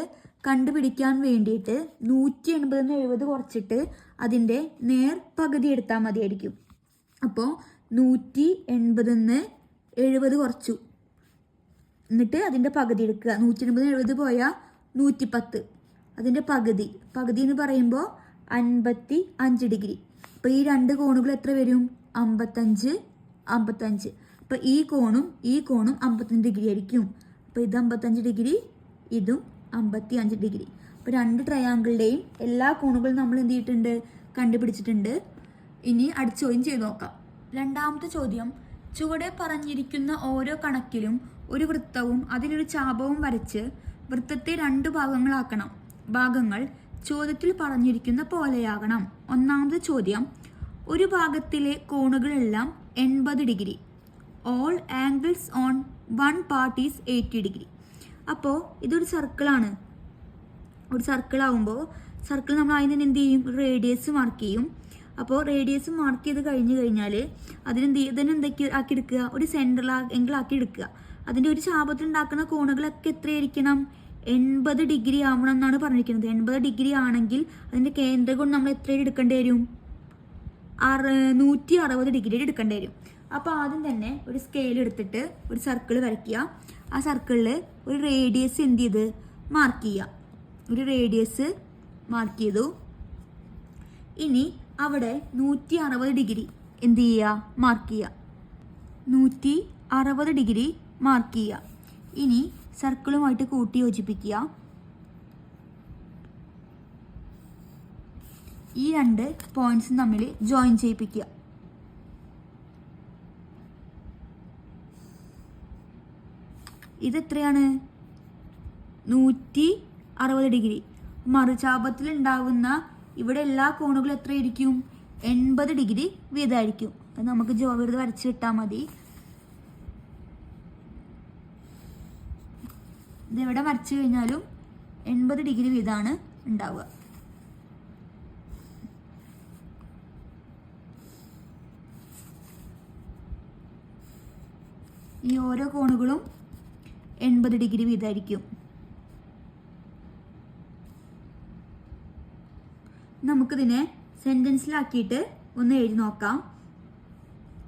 കണ്ടുപിടിക്കാൻ വേണ്ടിയിട്ട് 180 70 കുറച്ചിട്ട് അതിൻ്റെ നേർ പകുതി എടുത്താൽ മതിയായിരിക്കും. അപ്പോൾ 180 70 കുറച്ചു, എന്നിട്ട് അതിൻ്റെ പകുതി എടുക്കുക. 180 70 പോയാൽ 110. അതിൻ്റെ പകുതി എന്ന് പറയുമ്പോൾ 55 ഡിഗ്രി. അപ്പോൾ ഈ രണ്ട് കോണുകൾ എത്ര വരും? 55. അപ്പോൾ ഈ കോണും 55 ഡിഗ്രി ആയിരിക്കും. അപ്പോൾ ഇത് 55 ഡിഗ്രി, ഇതും 55 ഡിഗ്രി. അപ്പോൾ രണ്ട് ട്രയാങ്കിളുടെയും എല്ലാ കോണുകളും നമ്മൾ എന്ത് ചെയ്തിട്ടുണ്ട്? കണ്ടുപിടിച്ചിട്ടുണ്ട്. ഇനി അടുത്ത ചോദ്യം ചെയ്ത് നോക്കാം. രണ്ടാമത്തെ ചോദ്യം, ചുവടെ പറഞ്ഞിരിക്കുന്ന ഓരോ കണക്കിലും ഒരു വൃത്തവും അതിലൊരു ചാപവും വരച്ച് വൃത്തത്തെ 2 ഭാഗങ്ങളാക്കണം. ഭാഗങ്ങൾ ചോദ്യത്തിൽ പറഞ്ഞിരിക്കുന്ന പോലെയാകണം. ഒന്നാമത്തെ ചോദ്യം, ഒരു ഭാഗത്തിലെ കോണുകളെല്ലാം 80 degree. All angles on one part is 80 degree. അപ്പോൾ ഇതൊരു സർക്കിളാണ്. ഒരു സർക്കിളാവുമ്പോൾ സർക്കിൾ നമ്മൾ അതിന് എന്ത് ചെയ്യും? റേഡിയസ് മാർക്ക് ചെയ്യും. അപ്പോൾ റേഡിയസ് മാർക്ക് ചെയ്ത് കഴിഞ്ഞാൽ ഇതിനെന്തൊക്കെ ആക്കി എടുക്കുക? ഒരു സെൻട്രൽ ആംഗിൾ ആക്കി എടുക്കുക. അതിൻ്റെ ഒരു ചാപത്തിൽ ഉണ്ടാക്കുന്ന കോണുകളൊക്കെ എത്രയായിരിക്കണം? 80 ഡിഗ്രി ആവണം എന്നാണ് പറഞ്ഞിരിക്കുന്നത്. 80 ഡിഗ്രി ആണെങ്കിൽ അതിൻ്റെ കേന്ദ്രകോൺ നമ്മൾ എത്രയും എടുക്കേണ്ടി വരും? 160 ഡിഗ്രി എടുക്കേണ്ടി വരും. അപ്പോൾ ആദ്യം തന്നെ ഒരു സ്കെയിൽ എടുത്തിട്ട് ഒരു സർക്കിൾ വരയ്ക്കുക. ആ സർക്കിളിൽ ഒരു റേഡിയസ് എന്ത് ചെയ്ത് മാർക്ക് ചെയ്യുക. ഒരു റേഡിയസ് മാർക്ക് ചെയ്തു. ഇനി അവിടെ 160 ഡിഗ്രി എന്ത് ചെയ്യുക? മാർക്ക് ചെയ്യുക. 160 ഡിഗ്രി മാർക്ക് ചെയ്യുക. ഇനി സർക്കിളുമായിട്ട് കൂട്ടി യോജിപ്പിക്കുക. ഈ രണ്ട് പോയിന്റ്സും തമ്മിൽ ജോയിൻ ചെയ്യിപ്പിക്കുക. ഇതെത്രയാണ്? 160 ഡിഗ്രി. മറുചാപത്തിൽ ഉണ്ടാകുന്ന ഇവിടെ എല്ലാ കോണുകളും എത്രയായിരിക്കും? 80 ഡിഗ്രി വീതമായിരിക്കും. അത് നമുക്ക് വെറുതെ വരച്ച് കിട്ടാൽ മതി. ഇതെവിടെ വരച്ചു കഴിഞ്ഞാലും 80 ഡിഗ്രി വീതമാണ് ഉണ്ടാവുക. ഈ ഓരോ കോണുകളും 80 ഡിഗ്രി വീതമായിരിക്കും. നമുക്കിതിനെ സെൻറ്റൻസിലാക്കിയിട്ട് ഒന്ന് എഴുതി നോക്കാം.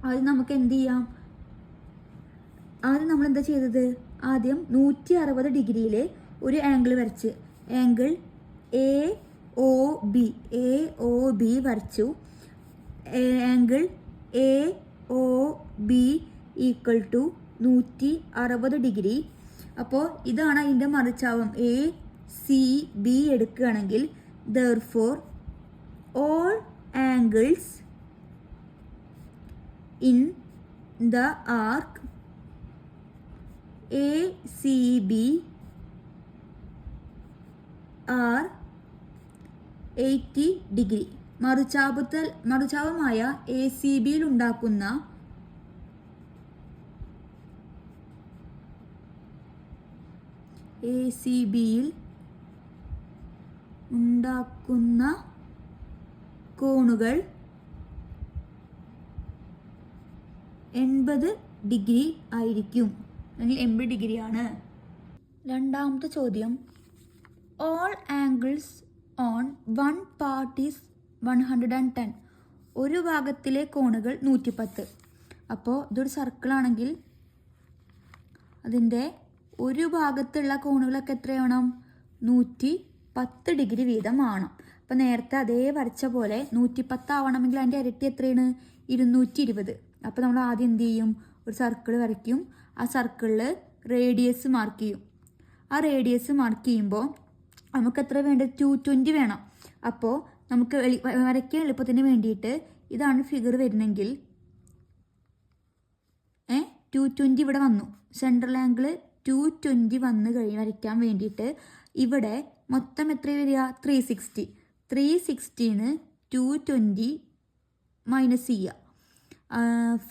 ആദ്യം നമുക്ക് എന്ത് ചെയ്യാം? ആദ്യം നമ്മൾ എന്താ ചെയ്തത്? ആദ്യം 160 ഡിഗ്രിയിൽ ഒരു ആംഗിൾ വരച്ച്, ആംഗിൾ AOB വരച്ചു. Angle AOB equal to 160 degree. അപ്പോൾ ഇതാണ് അതിൻ്റെ മറിച്ചാവം. ACB എടുക്കുകയാണെങ്കിൽ therefore all angles in the arc ACB are 80 degree. മറുചാപമായ ACBയിൽ ഉണ്ടാക്കുന്ന കോണുകൾ 80 ഡിഗ്രി ആയിരിക്കും, അല്ലെങ്കിൽ 80 ഡിഗ്രിയാണ്. രണ്ടാമത്തെ ചോദ്യം, all angles on one part is 110. ഒരു ഭാഗത്തിലെ കോണുകൾ 110. അപ്പോൾ ഇതൊരു സർക്കിളാണെങ്കിൽ അതിൻ്റെ ഒരു ഭാഗത്തുള്ള കോണുകളൊക്കെ എത്രയാവണം? 110 ഡിഗ്രി വീതമാണ്. അപ്പോൾ നേരത്തെ അതേ വരച്ച പോലെ 110 ആവണമെങ്കിൽ അതിൻ്റെ ഇരട്ടി എത്രയാണ്? 220. അപ്പോൾ നമ്മൾ ആദ്യം എന്ത് ചെയ്യും? ഒരു സർക്കിൾ വരയ്ക്കും. ആ സർക്കിളിൽ റേഡിയസ് മാർക്ക് ചെയ്യും. ആ റേഡിയസ് മാർക്ക് ചെയ്യുമ്പോൾ നമുക്ക് എത്ര വേണ്ടത്? 220 വേണം. അപ്പോൾ നമുക്ക് വരയ്ക്കാൻ എളുപ്പത്തിന് വേണ്ടിയിട്ട് ഇതാണ് ഫിഗർ വരുന്നെങ്കിൽ 220 ഇവിടെ വന്നു. സെൻട്രൽ ആംഗിൾ 220 വന്ന് വരയ്ക്കാൻ വേണ്ടിയിട്ട് ഇവിടെ മൊത്തം എത്ര വരിക? 360. 360ന് 220 മൈനസ് ചെയ്യുക.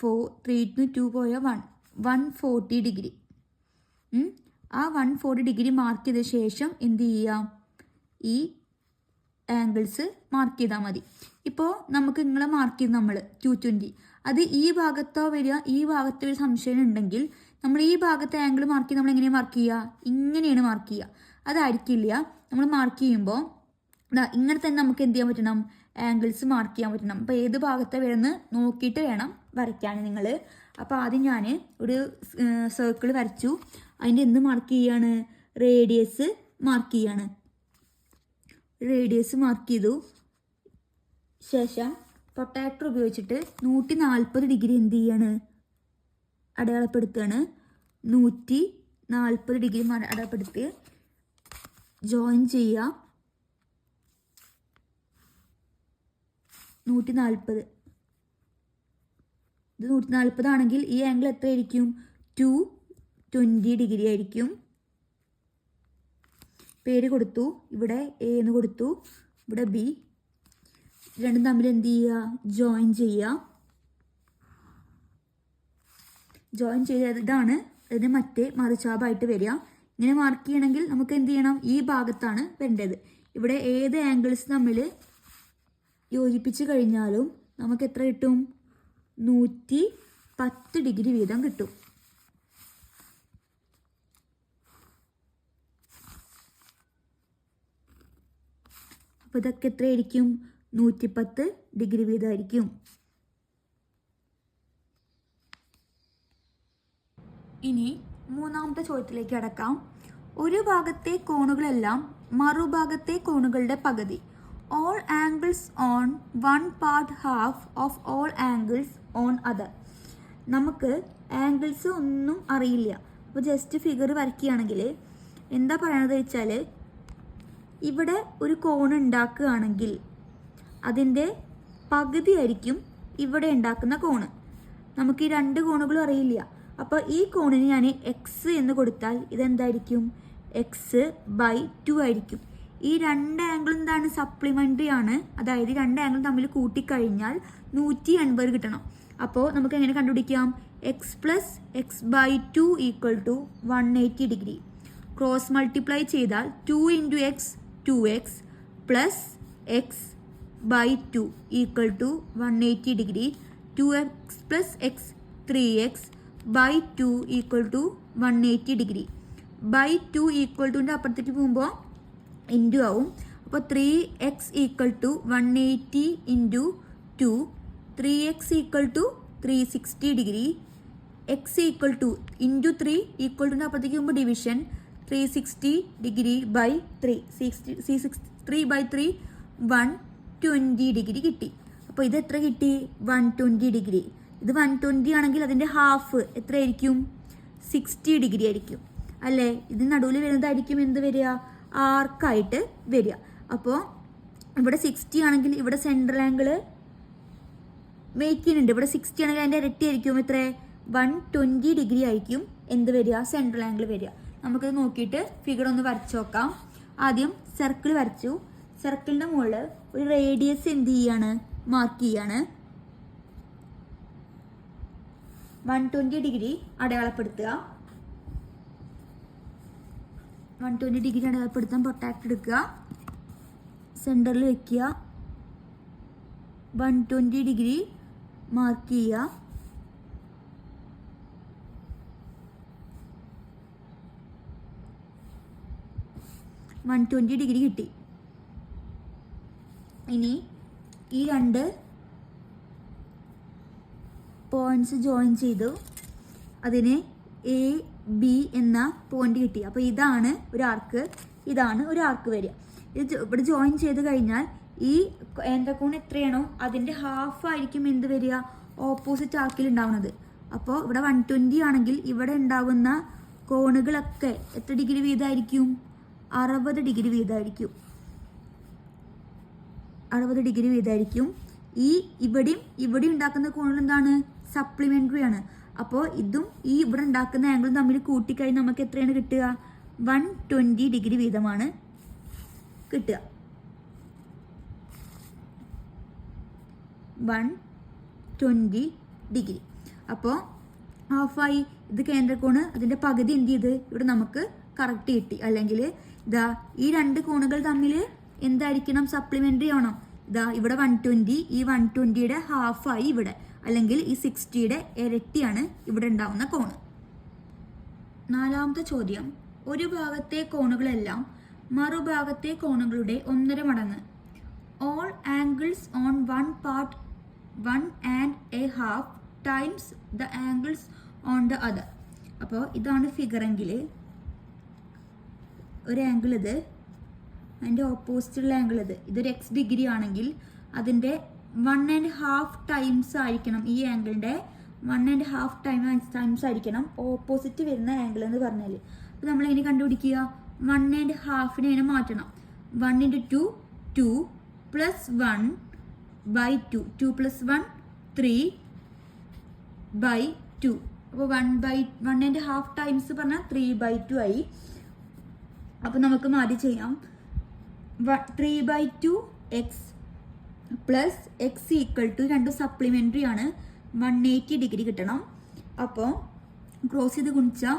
3 2 പോയ 140 ഡിഗ്രി. ആ 140 ഡിഗ്രി മാർക്ക് ചെയ്ത ശേഷം എന്ത് ചെയ്യാം? ഈ ആംഗിൾസ് മാർക്ക് ചെയ്താൽ മതി. ഇപ്പോൾ നമുക്ക് നിങ്ങളെ മാർക്ക് ചെയ്ത് നമ്മൾ 220 അത് ഈ ഭാഗത്തോ വരിക, ഈ ഭാഗത്ത് ഒരു സംശയം ഉണ്ടെങ്കിൽ നമ്മൾ ഈ ഭാഗത്തെ ആംഗിൾ മാർക്ക് ചെയ്ത് നമ്മൾ എങ്ങനെയാണ് മാർക്ക് ചെയ്യുക? ഇങ്ങനെയാണ് മാർക്ക് ചെയ്യുക. അതായിരിക്കില്ല. നമ്മൾ മാർക്ക് ചെയ്യുമ്പോൾ ഇങ്ങനെ തന്നെ നമുക്ക് എന്ത് ചെയ്യാൻ പറ്റണം? ആംഗിൾസ് മാർക്ക് ചെയ്യാൻ പറ്റണം. അപ്പോൾ ഏത് ഭാഗത്തെ വരുന്നത് നോക്കിയിട്ട് വേണം വരയ്ക്കാൻ നിങ്ങൾ. അപ്പോൾ ആദ്യം ഞാൻ ഒരു സർക്കിൾ വരച്ചു. അതിൻ്റെ എന്ത് മാർക്ക് ചെയ്യാണ്? റേഡിയസ് മാർക്ക് ചെയ്യാണ്. റേഡിയസ് മാർക്ക് ചെയ്തു ശേഷം പ്രൊട്ടാക്ടർ ഉപയോഗിച്ചിട്ട് 140 ഡിഗ്രി എന്ത് ചെയ്യാണ്? അടയാളപ്പെടുത്തുകയാണ്. 140 ഡിഗ്രി അടയാളപ്പെടുത്തി ജോയിൻ ചെയ്യുക. 140. ഇത് 140 ആണെങ്കിൽ ഈ ആംഗിൾ എത്രയായിരിക്കും? 220 ഡിഗ്രി ആയിരിക്കും. പേര് കൊടുത്തു. ഇവിടെ A എന്ന് കൊടുത്തു, ഇവിടെ B. രണ്ടും തമ്മിൽ എന്ത് ചെയ്യുക, ജോയിൻ ചെയ്യുക. ജോയിൻ ചെയ്ത് ഇതാണ് ഇതിന് മറ്റേ മറുചാപായിട്ട് വരിക. ഇങ്ങനെ മാർക്ക് ചെയ്യണമെങ്കിൽ നമുക്ക് എന്ത് ചെയ്യണം, ഈ ഭാഗത്താണ് വരേണ്ടത്. ഇവിടെ ഏത് ആംഗിൾസ് തമ്മിൽ യോജിപ്പിച്ച് കഴിഞ്ഞാലും നമുക്ക് എത്ര കിട്ടും, 110 ഡിഗ്രി വീതം കിട്ടും. അപ്പോൾ ഇതൊക്കെ എത്രയായിരിക്കും, 110 ഡിഗ്രി വീതമായിരിക്കും. ഇനി മൂന്നാമത്തെ ചോദ്യത്തിലേക്ക് കടക്കാം. ഒരു ഭാഗത്തെ കോണുകളെല്ലാം മറുഭാഗത്തെ കോണുകളുടെ പകുതി. All angles on one part half of all angles on other. നമുക്ക് ആംഗിൾസ് ഒന്നും അറിയില്ല. അപ്പോൾ ജസ്റ്റ് ഫിഗർ വരയ്ക്കുകയാണെങ്കിൽ എന്താ പറയണത് വെച്ചാൽ, ഇവിടെ ഒരു കോൺ ഉണ്ടാക്കുകയാണെങ്കിൽ അതിൻ്റെ പകുതിയായിരിക്കും ഇവിടെ ഉണ്ടാക്കുന്ന കോണ്. നമുക്ക് ഈ രണ്ട് കോണുകളും അറിയില്ല. അപ്പോൾ ഈ കോണിന് ഞാൻ എക്സ് എന്ന് കൊടുത്താൽ ഇതെന്തായിരിക്കും, x/2 ആയിരിക്കും. ഈ രണ്ട് ആംഗിൾ എന്താണ്, സപ്ലിമെൻ്ററി ആണ്. അതായത് രണ്ട് ആംഗിൾ തമ്മിൽ കൂട്ടിക്കഴിഞ്ഞാൽ 180 കിട്ടണം. അപ്പോൾ നമുക്ക് എങ്ങനെ കണ്ടുപിടിക്കാം, x + x/2 = 180 degree. Cross multiply ചെയ്താൽ 2 × x 2x + x/2 = 180 degree. 2x + x 3x/2 = 180 degree. /2 =ൻ്റെ അപ്പുറത്തേക്ക് പോകുമ്പോൾ ഇൻറ്റു ആവും. അപ്പോൾ 3x = 180 × 2. 3x = 360 degree. x = into 3 =ൻ്റെ അപ്പുറത്തേക്ക് പോകുമ്പോൾ ഡിവിഷൻ 360 ഡിഗ്രി ബൈ 3. 3/3 120 ഡിഗ്രി കിട്ടി. അപ്പോൾ ഇത് എത്ര കിട്ടി, 120 ഡിഗ്രി. ഇത് 120 ആണെങ്കിൽ അതിൻ്റെ ഹാഫ് എത്രയായിരിക്കും, 60 ഡിഗ്രി ആയിരിക്കും അല്ലേ. ഇത് നടുവിൽ വരുന്നതായിരിക്കും എന്ത് വരിക, ആർക്കായിട്ട് വരിക. അപ്പോൾ ഇവിടെ 60 ആണെങ്കിൽ ഇവിടെ സെൻട്രൽ ആംഗിൾ മേക്ക് ചെയ്യുന്നുണ്ട്. ഇവിടെ 60 ആണെങ്കിൽ അതിൻ്റെ ഇരട്ടി ആയിരിക്കും, എത്ര, 120 ഡിഗ്രി ആയിരിക്കും എന്ത് വരിക, സെൻട്രൽ ആംഗിൾ വരിക. നമുക്കത് നോക്കിയിട്ട് ഫിഗർ ഒന്ന് വരച്ച് നോക്കാം. ആദ്യം സർക്കിൾ വരച്ചു. സർക്കിളിൻ്റെ മുകളിൽ ഒരു റേഡിയസ് എന്ത് ചെയ്യാണ്, മാർക്ക് ചെയ്യാണ്. 120 ഡിഗ്രി അടയാളപ്പെടുത്തുക. 120 ഡിഗ്രി അടയാളപ്പെടുത്താൻ പ്രൊട്ടാക്ട് എടുക്കുക, സെൻറ്ററിൽ വെക്കുക, 120 ഡിഗ്രി മാർക്ക് ചെയ്യുക. $120 ഡിഗ്രി കിട്ടി. ഇനി ഈ രണ്ട് പോയിന്റ്സ് ജോയിൻ ചെയ്തു, അതിന് AB എന്ന പോയിന്റ് കിട്ടി. അപ്പോൾ ഇതാണ് ഒരു ആർക്ക്, ഇതാണ് ഒരു ആർക്ക് വരിക. ഇത് ഇവിടെ ജോയിൻ ചെയ്ത് കഴിഞ്ഞാൽ ഈ കേന്ദ്രകോൺ എത്രയാണോ അതിൻ്റെ ഹാഫ് ആയിരിക്കും എന്ത് വരിക, ഓപ്പോസിറ്റ് ആർക്കിൽ ഉണ്ടാവുന്നത്. അപ്പോൾ ഇവിടെ 120 ആണെങ്കിൽ ഇവിടെ ഉണ്ടാവുന്ന കോണുകളൊക്കെ എത്ര ഡിഗ്രി വീതമായിരിക്കും, 60 ഡിഗ്രി വീതമായിരിക്കും. 60 ഡിഗ്രി വീതമായിരിക്കും. ഇവിടെ ഉണ്ടാക്കുന്ന കോണുകൾ എന്താണ്, സപ്ലിമെൻ്ററി ആണ്. അപ്പോൾ ഇതും ഈ ഇവിടെ ഉണ്ടാക്കുന്ന ആംഗിളും തമ്മിൽ കൂട്ടിക്കഴിഞ്ഞാൽ നമുക്ക് എത്രയാണ് കിട്ടുക, 120 ഡിഗ്രി വീതമാണ് കിട്ടുക. 120 ഡിഗ്രി. അപ്പോൾ ഹാഫായി. ഇത് കേന്ദ്രകോണ്, അതിൻ്റെ പകുതി എന്ത് ചെയ്ത് ഇവിടെ നമുക്ക് കറക്റ്റ് കിട്ടി. അല്ലെങ്കിൽ ഇതാ ഈ രണ്ട് കോണുകൾ തമ്മിൽ എന്തായിരിക്കണം, സപ്ലിമെൻ്ററി ആവണം. ഇതാ ഇവിടെ 120, ഈ 120യുടെ ഹാഫായി ഇവിടെ, അല്ലെങ്കിൽ ഈ 60യുടെ ഇരട്ടിയാണ് ഇവിടെ ഉണ്ടാവുന്ന കോണ്. നാലാമത്തെ ചോദ്യം, ഒരു ഭാഗത്തെ കോണുകളെല്ലാം മറുഭാഗത്തെ കോണുകളുടെ 1.5 മടങ്ങ്. All angles on one part 1.5 times the angles on the other. അപ്പോൾ ഇതാണ് ഫിഗർ എങ്കിൽ ഒരു ആംഗിൾ ഇത്, അതിൻ്റെ ഓപ്പോസിറ്റുള്ള ആംഗിൾ ഇതൊരു x ഡിഗ്രി ആണെങ്കിൽ അതിൻ്റെ 1.5 ടൈംസ് ആയിരിക്കണം, ഈ ആംഗിളിൻ്റെ 1.5 ടൈംസ് ആയിരിക്കണം ഓപ്പോസിറ്റ് വരുന്ന ആംഗിൾ എന്ന് പറഞ്ഞാൽ. അപ്പോൾ നമ്മൾ എങ്ങനെ കണ്ടുപിടിക്കുക, 1.5നെ അതിനെ മാറ്റണം. 1 × 2 2 + 1/2 2 + 1 3/2. അപ്പോൾ 1.5 ടൈംസ് പറഞ്ഞാൽ 3/2 ആയി. അപ്പോൾ നമുക്ക് മാറ്റി ചെയ്യാം. 3/2 x plus x equal to രണ്ടും സപ്ലിമെൻ്ററി ആണ് 180 ഡിഗ്രി കിട്ടണം. അപ്പോൾ ക്രോസ് ചെയ്ത് ഗുണിച്ചാൽ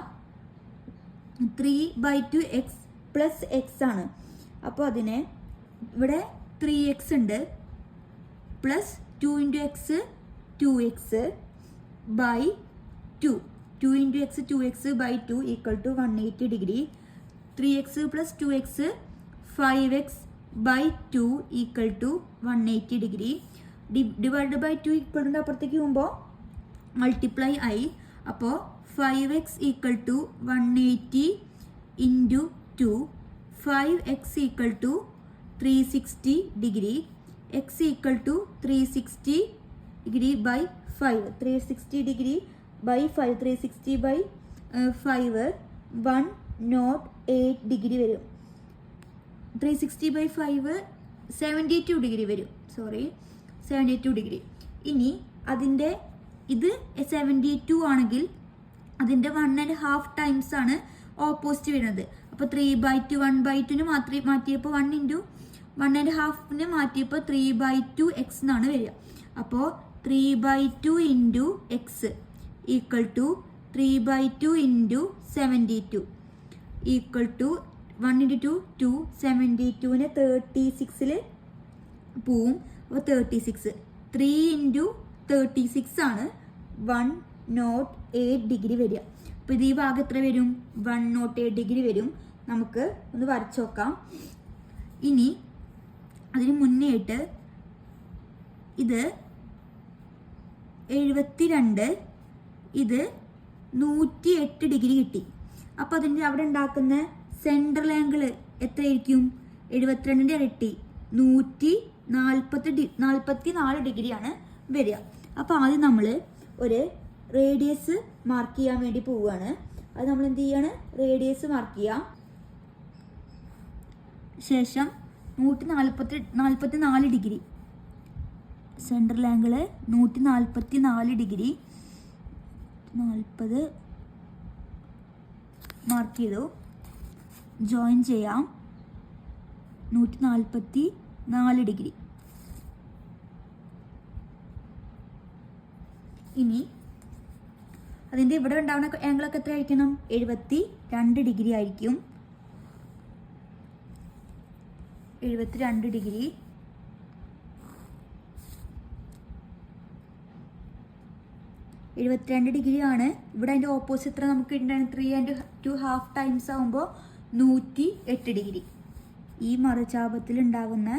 3/2 എക്സ് പ്ലസ് എക്സ് ആണ്. അപ്പോൾ അതിനെ ഇവിടെ 3x ഉണ്ട് plus 2 × x 2x by 2 2 × x 2x by 2 equal to 180 degree. 3x plus 2x 5x by 2 equal to 180 degree. Divide by 2 equal to അപ്പുറത്തേക്ക് പോകുമ്പോൾ മൾട്ടിപ്ലൈ ആയി. അപ്പോൾ 5x equal to 180 into 2 5x equal to 360 degree. x equal to 360 degree by 5 360 degree by 5 360 by 5 108 degree വരും. 360 by 5 72 degree വരും. 72 degree. ഇനി അതിൻ്റെ ഇത് 72 ആണെങ്കിൽ അതിൻ്റെ 1.5 ടൈംസ് ആണ് ഓപ്പോസിറ്റ് വരുന്നത്. അപ്പോൾ 3/2 1/2 മാറ്റിയപ്പോൾ 1 × 1.5 മാറ്റിയപ്പോൾ 3/2 x എന്നാണ് വരിക. അപ്പോൾ 3/2 into x equal to 3/2 into 72 equal to 1 × 2 2 72നെ 36 പോവും. അപ്പോൾ 36 3 × 36 ആണ് 108 ഡിഗ്രി വരിക. അപ്പോൾ ഇത് ഈ ഭാഗം എത്ര വരും? 108 ഡിഗ്രി വരും. നമുക്ക് ഒന്ന് വരച്ച് നോക്കാം. ഇനി അതിന് മുന്നേ ആയിട്ട് ഇത് 72 ഇത് 108 ഡിഗ്രി കിട്ടി. അപ്പോൾ അതിൻ്റെ അവിടെ ഉണ്ടാക്കുന്ന സെൻട്രൽ ആംഗിൾ എത്രയായിരിക്കും? 72ൻ്റെ ഇരട്ടി 144 ഡിഗ്രിയാണ് വരിക. അപ്പോൾ ആദ്യം നമ്മൾ ഒരു റേഡിയസ് മാർക്ക് ചെയ്യാൻ വേണ്ടി പോവുകയാണ്. അത് നമ്മൾ എന്ത് ചെയ്യാണ്? റേഡിയസ് മാർക്ക് ചെയ്യാം. ശേഷം 144 degree central angle 144 degree 40 mark ചെയ്തു. ജോയിൻ ചെയ്യാം 144 ഡിഗ്രി. ഇനി അതിൻ്റെ ഇവിടെ ഉണ്ടാവുന്ന ആംഗിളൊക്കെ എത്ര ആയിരിക്കണം? 72 ഡിഗ്രി ആയിരിക്കും. 72 ഡിഗ്രി. ഡിഗ്രിയാണ്. ഇവിടെ അതിൻ്റെ ഓപ്പോസിറ്റ് എത്ര നമുക്ക് ഉണ്ടാകും? 3 × 2.5 ടൈംസ് ആകുമ്പോൾ 108 ഡിഗ്രി. ഈ മറുചാപത്തിൽ ഉണ്ടാകുന്ന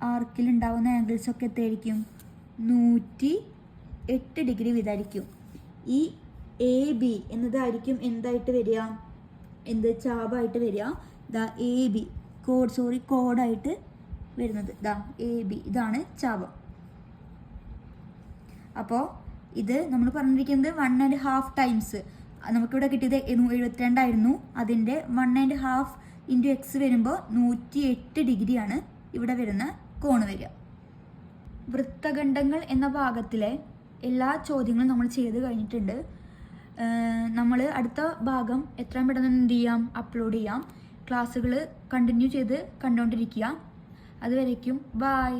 ആർക്കിലുണ്ടാകുന്ന ആംഗിൾസൊക്കെ എത്രയായിരിക്കും? 108 ഡിഗ്രി വീതമായിരിക്കും. ഈ AB എന്നതായിരിക്കും എന്തായിട്ട് വരിക? എന്ത് ചാപായിട്ട് വരിക? AB കോഡായിട്ട് വരുന്നത് AB. ഇതാണ് ചാപം. അപ്പോൾ ഇത് നമ്മൾ പറഞ്ഞിരിക്കുന്നത് 1.5 ടൈംസ്. നമുക്കിവിടെ കിട്ടിയത് 72 ആയിരുന്നു. അതിൻ്റെ 1.5 ഇൻറ്റു എക്സ് വരുമ്പോൾ 108 ഡിഗ്രിയാണ് ഇവിടെ വരുന്ന കോണ് വരിക. വൃത്തഖണ്ഡങ്ങൾ എന്ന ഭാഗത്തിലെ എല്ലാ ചോദ്യങ്ങളും നമ്മൾ ചെയ്ത് കഴിഞ്ഞിട്ടുണ്ട്. നമ്മൾ അടുത്ത ഭാഗം എത്രയും പെട്ടെന്ന് എന്ത് ചെയ്യാം? അപ്ലോഡ് ചെയ്യാം. ക്ലാസ്സുകൾ കണ്ടിന്യൂ ചെയ്ത് കണ്ടുകൊണ്ടിരിക്കുക. അതുവരേക്കും ബായ്.